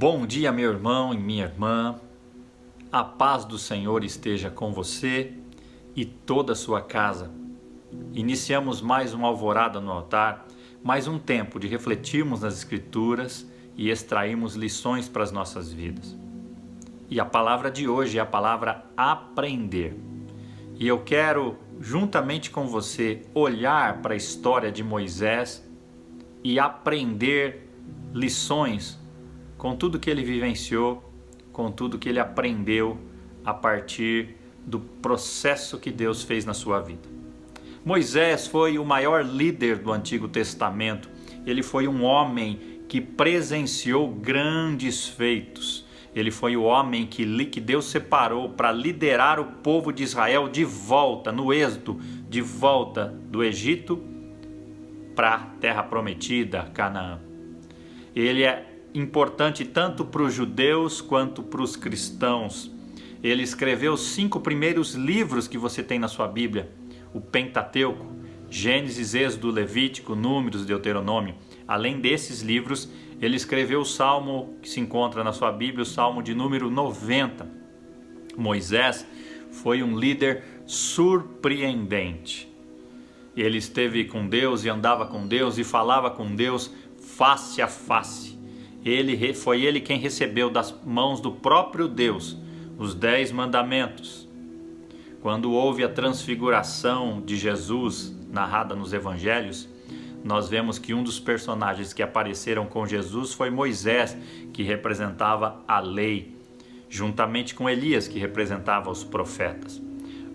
Bom dia, meu irmão e minha irmã. A paz do Senhor esteja com você e toda a sua casa. Iniciamos mais uma alvorada no altar, mais um tempo de refletirmos nas Escrituras e extrairmos lições para as nossas vidas. E a palavra de hoje é a palavra aprender. E eu quero, juntamente com você, olhar para a história de Moisés e aprender lições com tudo que ele vivenciou, com tudo que ele aprendeu a partir do processo que Deus fez na sua vida. Moisés foi o maior líder do Antigo Testamento. Ele foi um homem que presenciou grandes feitos. Ele foi o homem que Deus separou para liderar o povo de Israel de volta, no êxodo, de volta do Egito para a terra prometida, Canaã. Ele é importante tanto para os judeus quanto para os cristãos. Ele escreveu os 5 primeiros livros que você tem na sua Bíblia, o Pentateuco, Gênesis, Êxodo, Levítico, Números, Deuteronômio. Além desses livros, ele escreveu o Salmo que se encontra na sua Bíblia, o Salmo de número 90. Moisés foi um líder surpreendente. Ele esteve com Deus e andava com Deus e falava com Deus face a face. Foi ele quem recebeu das mãos do próprio Deus os 10 mandamentos. Quando houve a transfiguração de Jesus, narrada nos evangelhos, nós vemos que um dos personagens que apareceram com Jesus foi Moisés, que representava a lei, juntamente com Elias, que representava os profetas.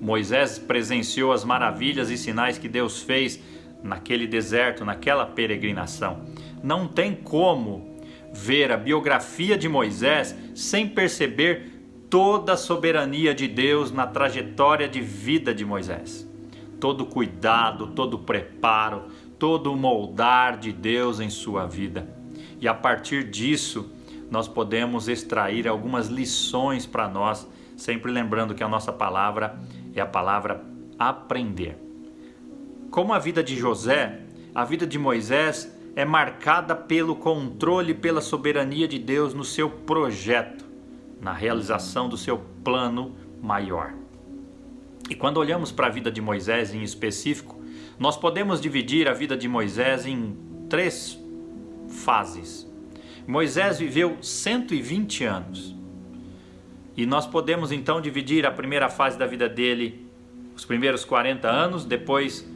Moisés presenciou as maravilhas e sinais que Deus fez naquele deserto, naquela peregrinação. Não tem como ver a biografia de Moisés sem perceber toda a soberania de Deus na trajetória de vida de Moisés. Todo o cuidado, todo o preparo, todo o moldar de Deus em sua vida. E a partir disso, nós podemos extrair algumas lições para nós, sempre lembrando que a nossa palavra é a palavra aprender. Como a vida de José, a vida de Moisés é marcada pelo controle, pela soberania de Deus no seu projeto, na realização do seu plano maior. E quando olhamos para a vida de Moisés em específico, nós podemos dividir a vida de Moisés em 3 fases. Moisés viveu 120 anos. E nós podemos então dividir a primeira fase da vida dele, os primeiros 40 anos, depois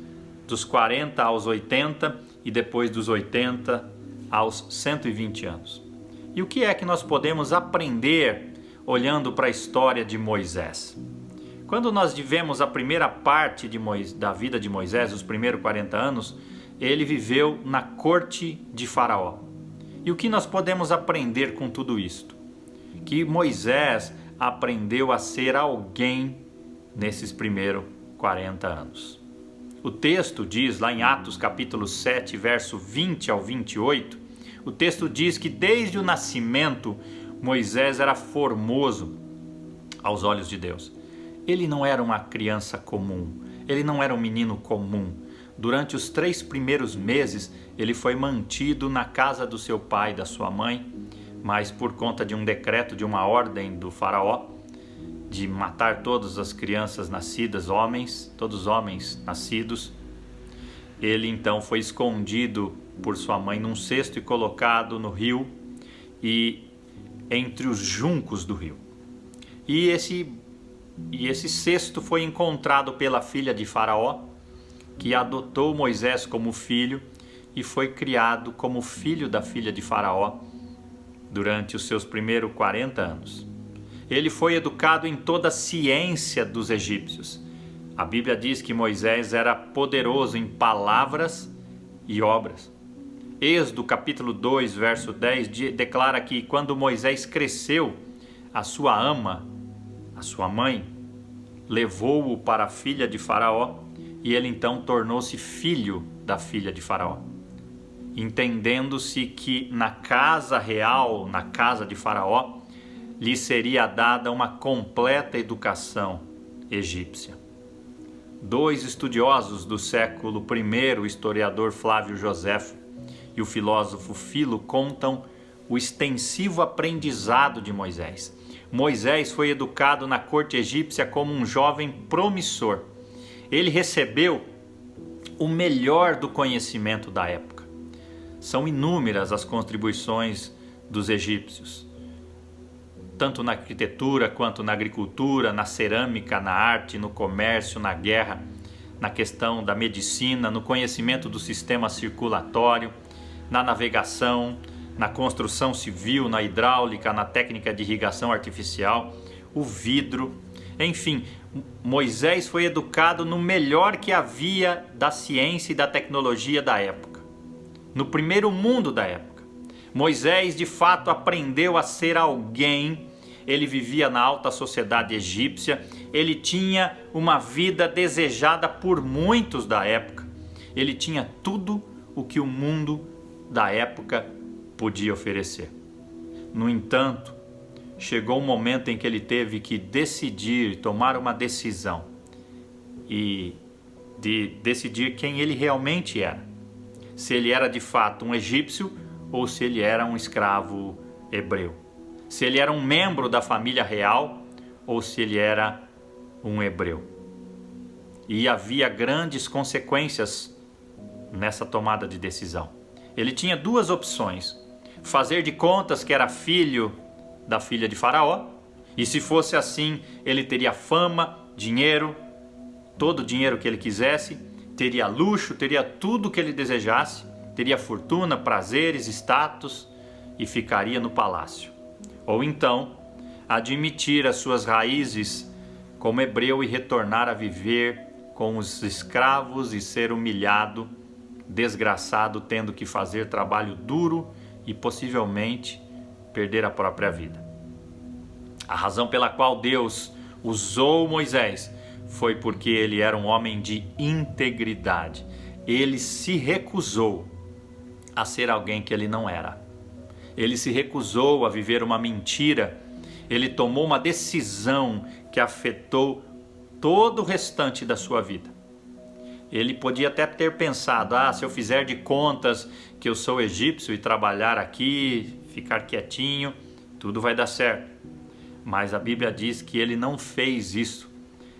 dos 40 aos 80 e depois dos 80 aos 120 anos. E o que é que nós podemos aprender olhando para a história de Moisés? Quando nós vivemos a primeira parte da vida de Moisés, os primeiros 40 anos, ele viveu na corte de Faraó. E o que nós podemos aprender com tudo isto? Que Moisés aprendeu a ser alguém nesses primeiros 40 anos. O texto diz lá em Atos capítulo 7, verso 20 ao 28, o texto diz que desde o nascimento Moisés era formoso aos olhos de Deus. Ele não era uma criança comum, ele não era um menino comum. Durante os 3 primeiros meses ele foi mantido na casa do seu pai e da sua mãe, mas por conta de um decreto, de uma ordem do faraó, de matar todas as crianças nascidas, todos os homens nascidos, ele então foi escondido por sua mãe num cesto e colocado no rio e entre os juncos do rio. E esse cesto foi encontrado pela filha de Faraó, que adotou Moisés como filho e foi criado como filho da filha de Faraó durante os seus primeiros 40 anos. Ele foi educado em toda a ciência dos egípcios. A Bíblia diz que Moisés era poderoso em palavras e obras. Êxodo capítulo 2, verso 10, declara que quando Moisés cresceu, a sua ama, a sua mãe, levou-o para a filha de Faraó e ele então tornou-se filho da filha de Faraó. Entendendo-se que na casa real, na casa de Faraó, lhe seria dada uma completa educação egípcia. 2 estudiosos do século I, o historiador Flávio Joséfo e o filósofo Filo, contam o extensivo aprendizado de Moisés. Moisés foi educado na corte egípcia como um jovem promissor. Ele recebeu o melhor do conhecimento da época. São inúmeras as contribuições dos egípcios, tanto na arquitetura quanto na agricultura, na cerâmica, na arte, no comércio, na guerra, na questão da medicina, no conhecimento do sistema circulatório, na navegação, na construção civil, na hidráulica, na técnica de irrigação artificial, o vidro, enfim, Moisés foi educado no melhor que havia da ciência e da tecnologia da época, no primeiro mundo da época. Moisés de fato aprendeu a ser alguém. Ele vivia na alta sociedade egípcia, ele tinha uma vida desejada por muitos da época, ele tinha tudo o que o mundo da época podia oferecer. No entanto, chegou um momento em que ele teve que decidir, tomar uma decisão e de decidir quem ele realmente era. Se ele era de fato um egípcio ou se ele era um escravo hebreu. Se ele era um membro da família real ou se ele era um hebreu. E havia grandes consequências nessa tomada de decisão. Ele tinha duas opções: fazer de contas que era filho da filha de Faraó, e se fosse assim, ele teria fama, dinheiro, todo o dinheiro que ele quisesse, teria luxo, teria tudo o que ele desejasse, teria fortuna, prazeres, status e ficaria no palácio. Ou então, admitir as suas raízes como hebreu e retornar a viver com os escravos e ser humilhado, desgraçado, tendo que fazer trabalho duro e possivelmente perder a própria vida. A razão pela qual Deus usou Moisés foi porque ele era um homem de integridade. Ele se recusou a ser alguém que ele não era. Ele se recusou a viver uma mentira. Ele tomou uma decisão que afetou todo o restante da sua vida. Ele podia até ter pensado: se eu fizer de contas que eu sou egípcio e trabalhar aqui, ficar quietinho, tudo vai dar certo. Mas a Bíblia diz que ele não fez isso.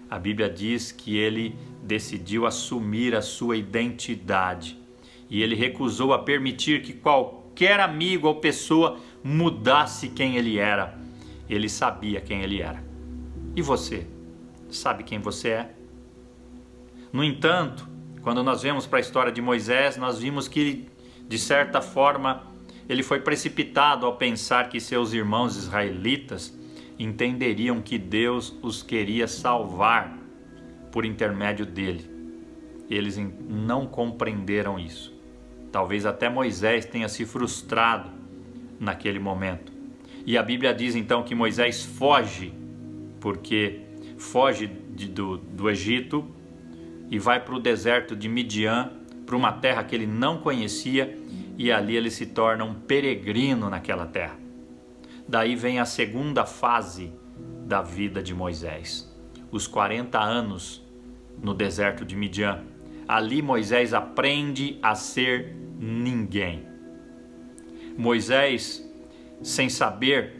A Bíblia diz que ele decidiu assumir a sua identidade. E ele recusou a permitir que qualquer amigo ou pessoa mudasse quem ele era. Ele sabia quem ele era. E você? Sabe quem você é? No entanto, quando nós vemos para a história de Moisés, nós vimos que, de certa forma, ele foi precipitado ao pensar que seus irmãos israelitas entenderiam que Deus os queria salvar por intermédio dele. Eles não compreenderam isso. Talvez até Moisés tenha se frustrado naquele momento. E a Bíblia diz então que Moisés foge, porque foge do Egito e vai para o deserto de Midian, para uma terra que ele não conhecia, e ali ele se torna um peregrino naquela terra. Daí vem a segunda fase da vida de Moisés, os 40 anos no deserto de Midian. Ali Moisés aprende a ser ninguém. Moisés, sem saber,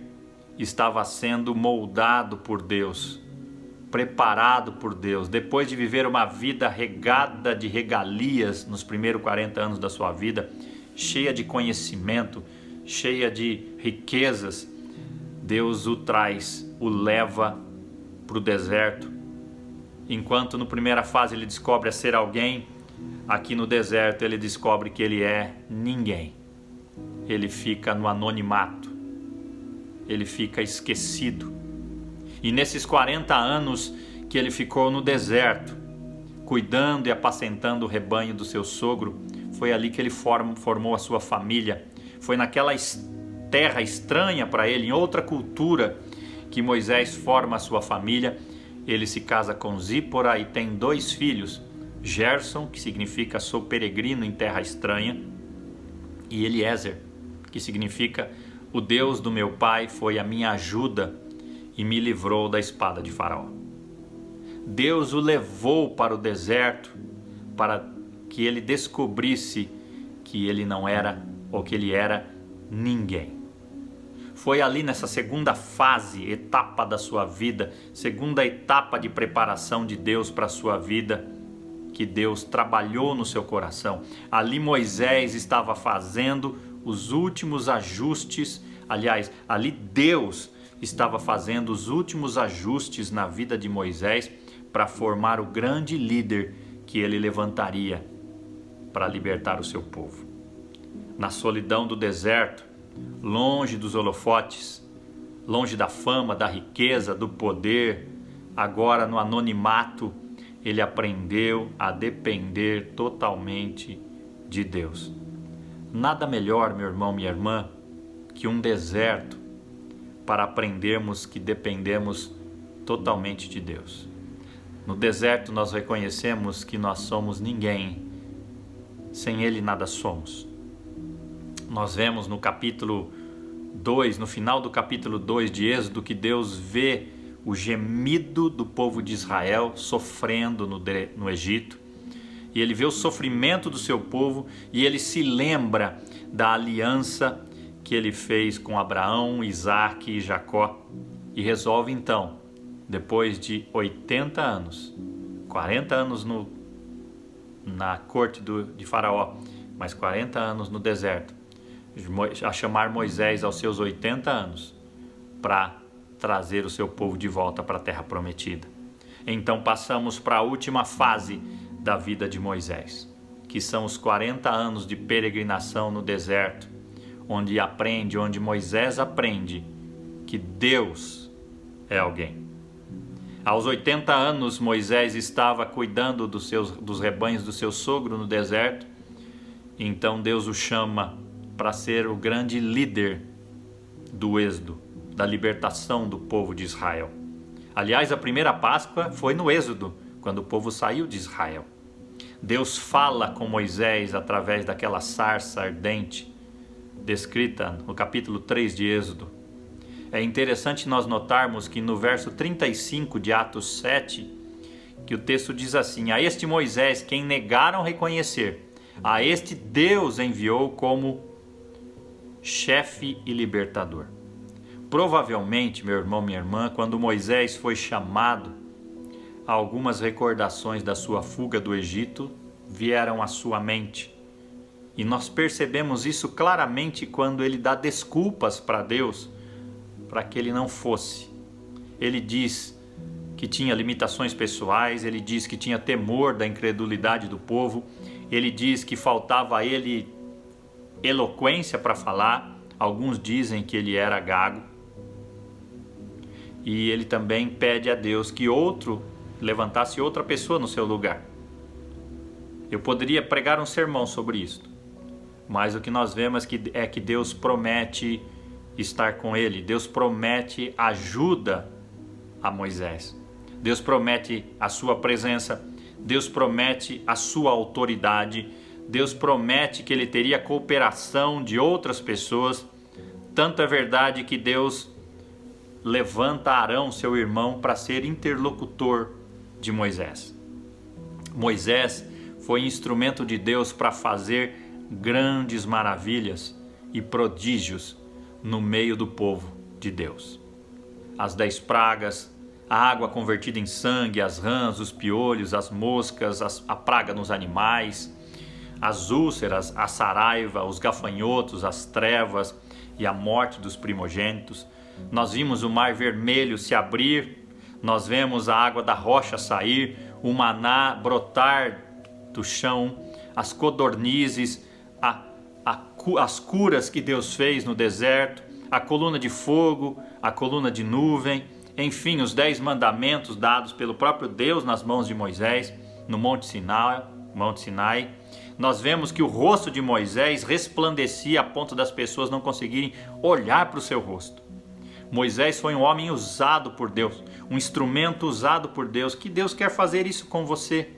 estava sendo moldado por Deus, preparado por Deus. Depois de viver uma vida regada de regalias nos primeiros 40 anos da sua vida, cheia de conhecimento, cheia de riquezas, Deus o traz, o leva para o deserto. Enquanto na primeira fase ele descobre a ser alguém, aqui no deserto ele descobre que ele é ninguém. Ele fica no anonimato, ele fica esquecido. E nesses 40 anos que ele ficou no deserto, cuidando e apacentando o rebanho do seu sogro, foi ali que ele formou a sua família. Foi naquela terra estranha para ele, em outra cultura, que Moisés forma a sua família. Ele se casa com Zípora e tem 2 filhos, Gerson, que significa sou peregrino em terra estranha, e Eliezer, que significa o Deus do meu pai foi a minha ajuda e me livrou da espada de Faraó. Deus o levou para o deserto para que ele descobrisse que ele não era, ou que ele era ninguém. Foi ali nessa segunda fase, etapa da sua vida, segunda etapa de preparação de Deus para a sua vida, que Deus trabalhou no seu coração. Ali Moisés estava fazendo os últimos ajustes, aliás, ali Deus estava fazendo os últimos ajustes na vida de Moisés para formar o grande líder que ele levantaria para libertar o seu povo. Na solidão do deserto, longe dos holofotes, longe da fama, da riqueza, do poder, agora no anonimato, ele aprendeu a depender totalmente de Deus. Nada melhor, meu irmão, minha irmã, que um deserto para aprendermos que dependemos totalmente de Deus. No deserto nós reconhecemos que nós somos ninguém, sem Ele nada somos. Nós vemos no capítulo 2, no final do capítulo 2 de Êxodo, que Deus vê o gemido do povo de Israel sofrendo no Egito, e Ele vê o sofrimento do seu povo, e Ele se lembra da aliança que Ele fez com Abraão, Isaque e Jacó, e resolve então, depois de 80 anos, 40 anos na corte de Faraó, mas 40 anos no deserto, a chamar Moisés aos seus 80 anos para trazer o seu povo de volta para a terra prometida. Então passamos para a última fase da vida de Moisés, que são os 40 anos de peregrinação no deserto, onde Moisés aprende que Deus é alguém. Aos 80 anos, Moisés estava cuidando dos rebanhos do seu sogro no deserto. Então Deus o chama para ser o grande líder do êxodo, da libertação do povo de Israel. Aliás, a primeira Páscoa foi no Êxodo, quando o povo saiu de Israel. Deus fala com Moisés através daquela sarça ardente, descrita no capítulo 3 de Êxodo. É interessante nós notarmos que no verso 35 de Atos 7, que o texto diz assim: a este Moisés, quem negaram reconhecer, a este Deus enviou como chefe e libertador. Provavelmente, meu irmão, minha irmã, quando Moisés foi chamado, algumas recordações da sua fuga do Egito vieram à sua mente. E nós percebemos isso claramente quando ele dá desculpas para Deus, para que ele não fosse. Ele diz que tinha limitações pessoais, ele diz que tinha temor da incredulidade do povo, ele diz que faltava a ele eloquência para falar, alguns dizem que ele era gago. E ele também pede a Deus que levantasse outra pessoa no seu lugar. Eu poderia pregar um sermão sobre isso, mas o que nós vemos é que Deus promete estar com ele, Deus promete ajuda a Moisés, Deus promete a sua presença, Deus promete a sua autoridade, Deus promete que ele teria cooperação de outras pessoas. Tanto é verdade que Deus levanta Arão, seu irmão, para ser interlocutor de Moisés. Moisés foi instrumento de Deus para fazer grandes maravilhas e prodígios no meio do povo de Deus. As 10 pragas, a água convertida em sangue, as rãs, os piolhos, as moscas, a praga nos animais, as úlceras, a saraiva, os gafanhotos, as trevas e a morte dos primogênitos. Nós vimos o mar vermelho se abrir, nós vemos a água da rocha sair, o maná brotar do chão, as codornizes, as curas que Deus fez no deserto, a coluna de fogo, a coluna de nuvem, enfim, os 10 mandamentos dados pelo próprio Deus nas mãos de Moisés no Monte Sinai. Nós vemos que o rosto de Moisés resplandecia a ponto das pessoas não conseguirem olhar para o seu rosto. Moisés foi um homem usado por Deus, um instrumento usado por Deus, que Deus quer fazer isso com você.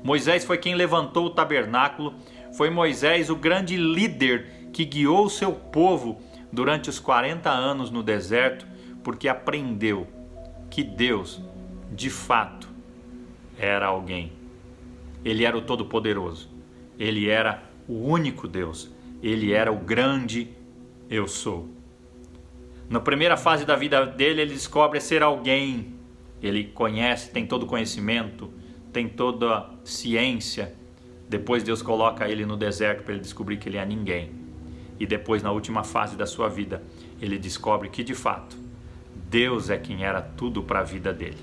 Moisés foi quem levantou o tabernáculo, foi Moisés o grande líder que guiou o seu povo durante os 40 anos no deserto, porque aprendeu que Deus, de fato, era alguém. Ele era o Todo-Poderoso, ele era o único Deus, ele era o grande Eu Sou. Na primeira fase da vida dele, ele descobre ser alguém. Ele conhece, tem todo o conhecimento, tem toda a ciência. Depois Deus coloca ele no deserto para ele descobrir que ele é ninguém. E depois, na última fase da sua vida, ele descobre que, de fato, Deus é quem era tudo para a vida dele.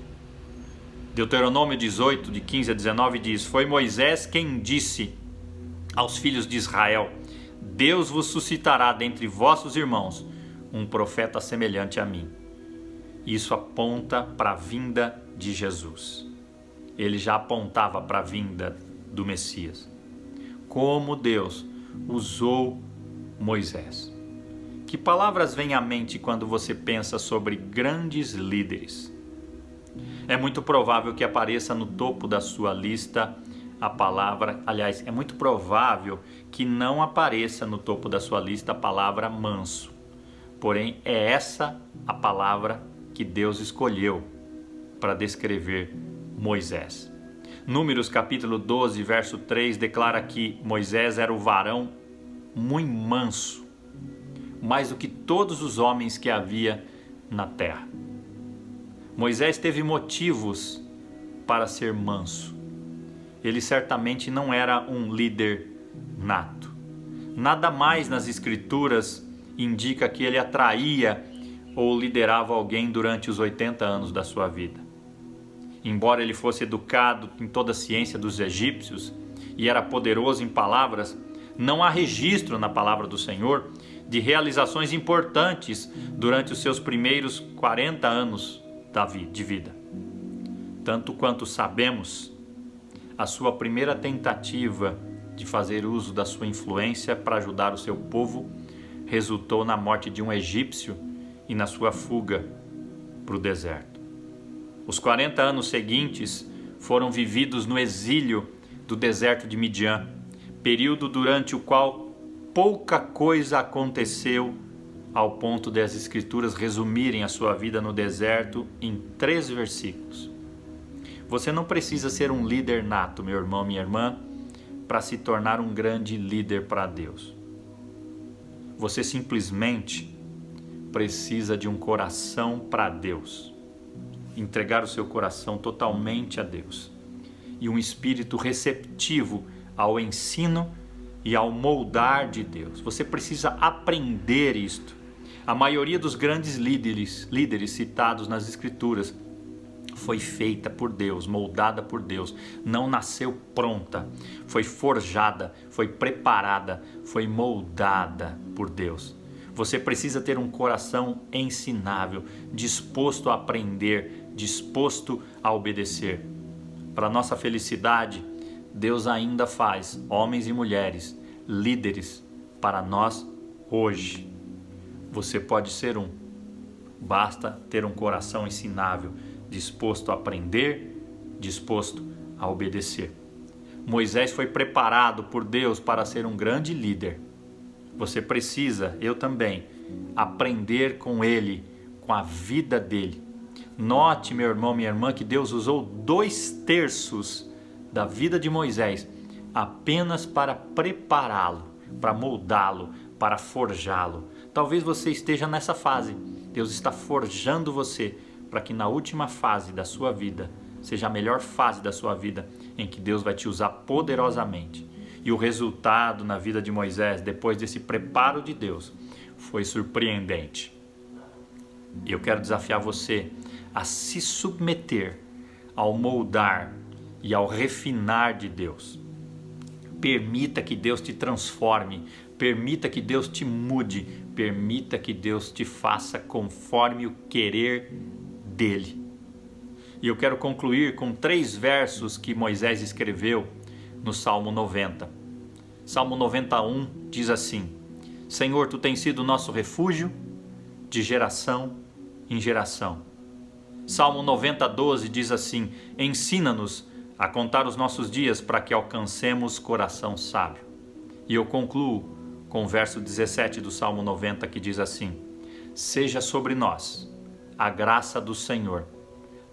Deuteronômio 18, de 15 a 19 diz: Foi Moisés quem disse aos filhos de Israel: Deus vos suscitará dentre vossos irmãos um profeta semelhante a mim. Isso aponta para a vinda de Jesus. Ele já apontava para a vinda do Messias. Como Deus usou Moisés. Que palavras vêm à mente quando você pensa sobre grandes líderes? É muito provável que apareça no topo da sua lista a palavra, aliás, é muito provável que não apareça no topo da sua lista a palavra manso. Porém, é essa a palavra que Deus escolheu para descrever Moisés. Números capítulo 12, verso 3 declara que Moisés era o varão muito manso, mais do que todos os homens que havia na terra. Moisés teve motivos para ser manso. Ele certamente não era um líder nato. Nada mais nas escrituras indica que ele atraía ou liderava alguém durante os 80 anos da sua vida. Embora ele fosse educado em toda a ciência dos egípcios e era poderoso em palavras, não há registro na palavra do Senhor de realizações importantes durante os seus primeiros 40 anos de vida. Tanto quanto sabemos, a sua primeira tentativa de fazer uso da sua influência para ajudar o seu povo resultou na morte de um egípcio e na sua fuga para o deserto. Os 40 anos seguintes foram vividos no exílio do deserto de Midian, período durante o qual pouca coisa aconteceu ao ponto de as escrituras resumirem a sua vida no deserto em 3 versículos. Você não precisa ser um líder nato, meu irmão, minha irmã, para se tornar um grande líder para Deus. Você simplesmente precisa de um coração para Deus, entregar o seu coração totalmente a Deus e um espírito receptivo ao ensino e ao moldar de Deus. Você precisa aprender isto. A maioria dos grandes líderes citados nas escrituras foi feita por Deus, moldada por Deus, não nasceu pronta, foi forjada, foi preparada, foi moldada por Deus. Você precisa ter um coração ensinável, disposto a aprender, disposto a obedecer. Para nossa felicidade, Deus ainda faz homens e mulheres líderes para nós hoje. Você pode ser um. Basta ter um coração ensinável, disposto a aprender, disposto a obedecer. Moisés foi preparado por Deus para ser um grande líder. Você precisa, eu também, aprender com ele, com a vida dele. Note, meu irmão, minha irmã, que Deus usou 2/3 da vida de Moisés apenas para prepará-lo, para moldá-lo, para forjá-lo. Talvez você esteja nessa fase. Deus está forjando você para que na última fase da sua vida seja a melhor fase da sua vida, em que Deus vai te usar poderosamente. E o resultado na vida de Moisés, depois desse preparo de Deus, foi surpreendente. E eu quero desafiar você a se submeter ao moldar e ao refinar de Deus. Permita que Deus te transforme, permita que Deus te mude, permita que Deus te faça conforme o querer dele. E eu quero concluir com 3 versos que Moisés escreveu no Salmo 90. Salmo 91 diz assim: Senhor, tu tens sido nosso refúgio de geração em geração. Salmo 90:12 diz assim: ensina-nos a contar os nossos dias para que alcancemos coração sábio. E eu concluo com o verso 17 do Salmo 90 que diz assim: seja sobre nós a graça do Senhor,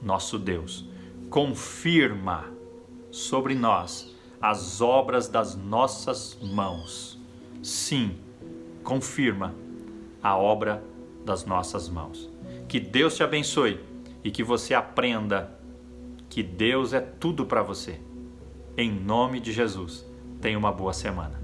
nosso Deus. Confirma sobre nós as obras das nossas mãos. Sim, confirma a obra das nossas mãos. Que Deus te abençoe e que você aprenda que Deus é tudo para você. Em nome de Jesus, tenha uma boa semana.